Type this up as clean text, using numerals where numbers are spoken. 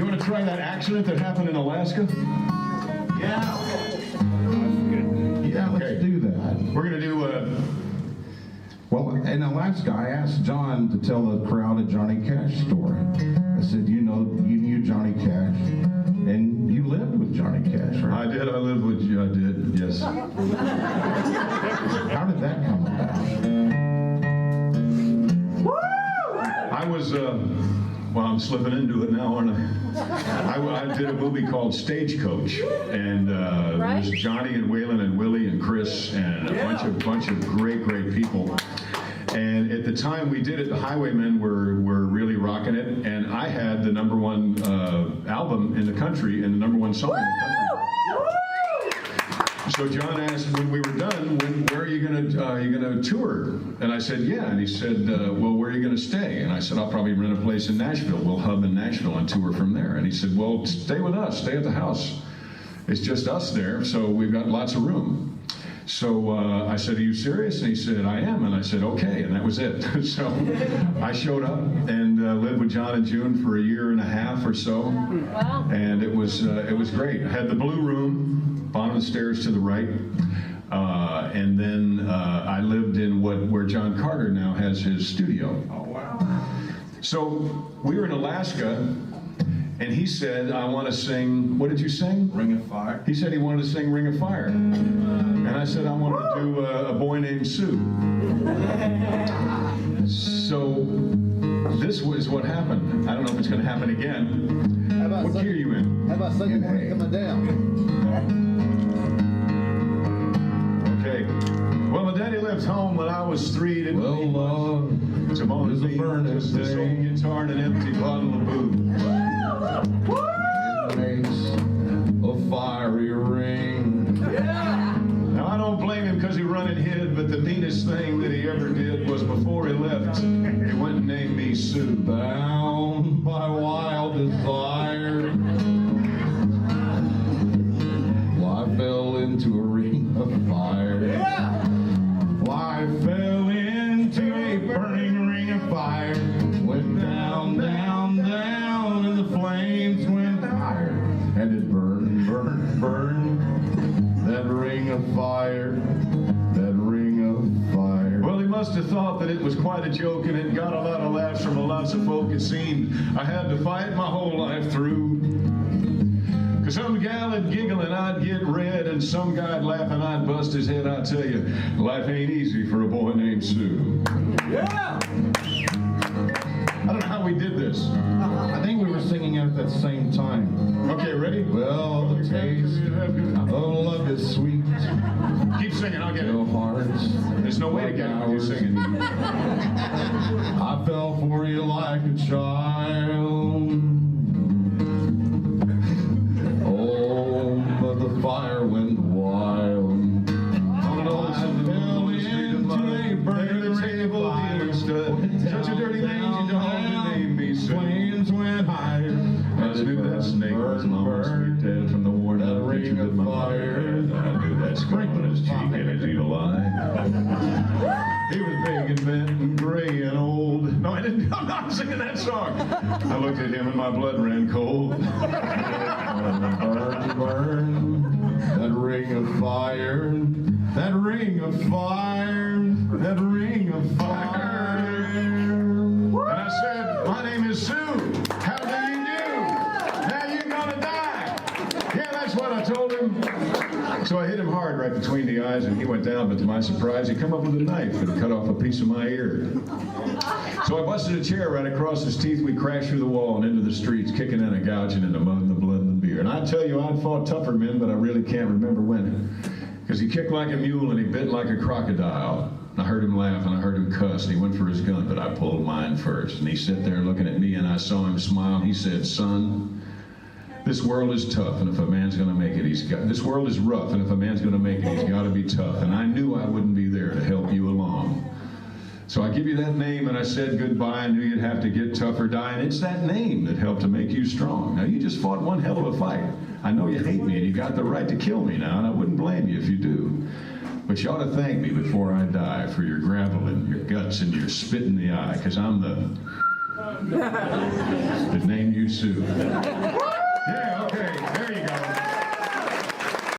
You want to try that accident that happened in Alaska? Yeah. Yeah, let's do that. We're going to do Well, in Alaska, I asked John to tell the crowd a Johnny Cash story. I said, you knew Johnny Cash, and you lived with Johnny Cash, right? I did, yes. How did that come about? I was, well, I'm slipping into it now, aren't I? I did a movie called Stagecoach, and it was Johnny and Waylon and Willie and Chris and a bunch of great people. And at the time we did it, the Highwaymen were really rocking it, and I had the #1 album in the country and the #1 song in the country. So John asked when we were done, where are you gonna tour? And I said, yeah. And he said, well, where are you gonna stay? And I said, I'll probably rent a place in Nashville. We'll hub in Nashville and tour from there. And he said, well, stay with us. Stay at the house. It's just us there, so we've got lots of room. So I said, are you serious? And he said, I am. And I said, okay. And that was it. So I showed up and lived with John and June for a year and a half or so. Wow. And it was great. I had the blue room, bottom of the stairs to the right. And then I lived in where John Carter now has his studio. Oh, wow. So we were in Alaska, and he said, I want to sing, what did you sing? Ring of Fire. He said he wanted to sing Ring of Fire. And I said, I want to do A Boy Named Sue. So this was what happened. I don't know if it's going to happen again. What key are you in? How about singing when you're coming down? Okay. Well, my daddy left home when I was 3. Didn't Well, need much. To moan is a me, burning just this old thing. guitar and an empty bottle of booze. It makes a fiery ring. Now, I don't blame him because he run and hid, but the meanest thing that he ever did was before he left, he went and named me Sue. Bound by wild desire, well, I fell into a ring of fire. Well, I fell into a burning ring of fire. Went down, down, down, and the flames went higher. And it burned, burned, burned. That ring of fire, that ring of fire. Well, he must have thought that it was quite a joke, and it got a lot of laughs from lots of folk. It seemed I had to fight my whole life through. Cause some gal would giggle and I'd get red, and some guy'd laugh and I'd bust his head. I tell you, life ain't easy for a boy named Sue. Yeah. I don't know how we did this. I think we were singing it at that same time. Okay, ready? Well, the taste of love is sweet. Keep singing, I'll get No it. hearts. There's no way to get it when you're singing. I fell for you like a child. Oh, but the fire went wild. On an old I fell into a burning ring of fire. Such a dirty thing you don't name me Sue. Flames went higher. I knew that snake was Mama's sweet dad from the worn out picture that my mother had. I knew that scar on his cheek and his evil eye. He was big and bent and gray and old. No, I'm not singing that song. I looked at him and my blood ran cold. Burn, burn, that ring of fire, that ring of fire, that ring of fire. And I said, my name is Sue. How do you do? Now you're gonna die. Yeah, that's what I told him. So I hit him hard right between the eyes, and he went down, but to my surprise, he come up with a knife and cut off a piece of my ear. So I busted a chair right across his teeth. We crashed through the wall and into the streets, kicking and a gouging in the mud and the blood and the beer. And I tell you, I'd fought tougher men, but I really can't remember when. Because he kicked like a mule and he bit like a crocodile. I heard him laugh and I heard him cuss, and he went for his gun, but I pulled mine first. And he sat there looking at me, and I saw him smile, and he said, son, this world is tough, and if a man's going to make it, this world is rough, and if a man's going to make it, he's got to be tough. And I knew I wouldn't be there to help you along. So I give you that name, and I said goodbye. I knew you'd have to get tough or die, and it's that name that helped to make you strong. Now, you just fought one hell of a fight. I know you hate me, and you got the right to kill me now, and I wouldn't blame you if you do. But you ought to thank me before I die for your gravel and your guts and your spit in the eye, because I'm the that named you Sue. Yeah, okay, there you go.